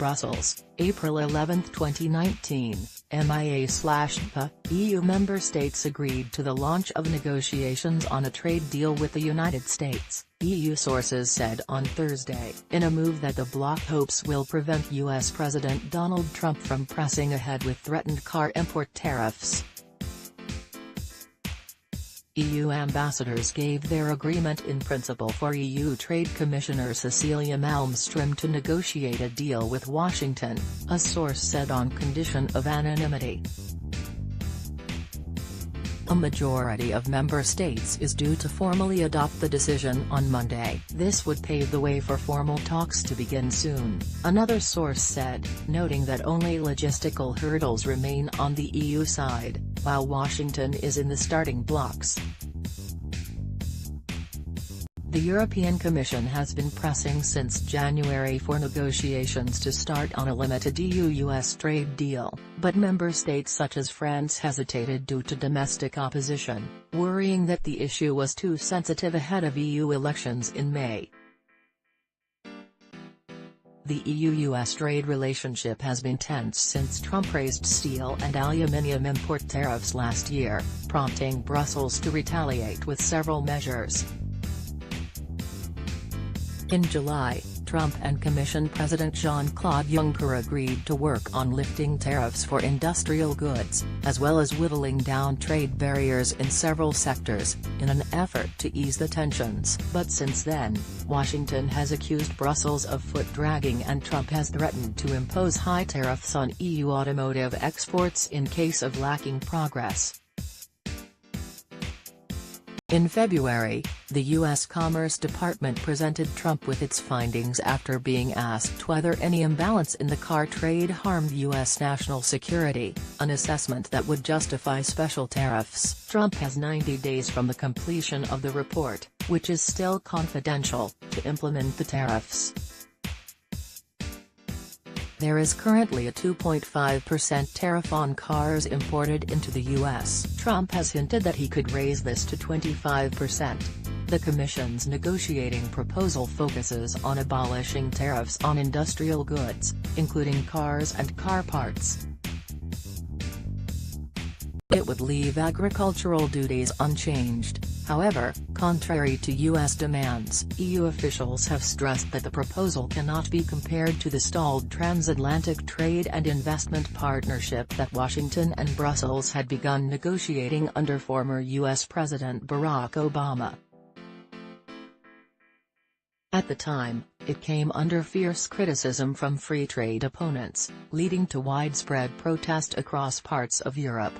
Brussels, April 11, 2019, MIA/PA, EU member states agreed to the launch of negotiations on a trade deal with the United States, EU sources said on Thursday, in a move that the bloc hopes will prevent US President Donald Trump from pressing ahead with threatened car import tariffs. EU ambassadors gave their agreement in principle for EU Trade Commissioner Cecilia Malmström to negotiate a deal with Washington, a source said on condition of anonymity. A majority of member states is due to formally adopt the decision on Monday. This would pave the way for formal talks to begin soon, another source said, noting that only logistical hurdles remain on the EU side, while Washington is in the starting blocks. The European Commission has been pressing since January for negotiations to start on a limited EU-US trade deal, but member states such as France hesitated due to domestic opposition, worrying that the issue was too sensitive ahead of EU elections in May. The EU-US trade relationship has been tense since Trump raised steel and aluminium import tariffs last year, prompting Brussels to retaliate with several measures. In July, Trump and Commission President Jean-Claude Juncker agreed to work on lifting tariffs for industrial goods, as well as whittling down trade barriers in several sectors, in an effort to ease the tensions. But since then, Washington has accused Brussels of foot-dragging and Trump has threatened to impose high tariffs on EU automotive exports in case of lacking progress. In February, the U.S. Commerce Department presented Trump with its findings after being asked whether any imbalance in the car trade harmed U.S. national security, an assessment that would justify special tariffs. Trump has 90 days from the completion of the report, which is still confidential, to implement the tariffs. There is currently a 2.5% tariff on cars imported into the U.S. Trump has hinted that he could raise this to 25%. The Commission's negotiating proposal focuses on abolishing tariffs on industrial goods, including cars and car parts. It would leave agricultural duties unchanged. However, contrary to U.S. demands, EU officials have stressed that the proposal cannot be compared to the stalled transatlantic trade and investment partnership that Washington and Brussels had begun negotiating under former U.S. President Barack Obama. At the time, it came under fierce criticism from free trade opponents, leading to widespread protest across parts of Europe.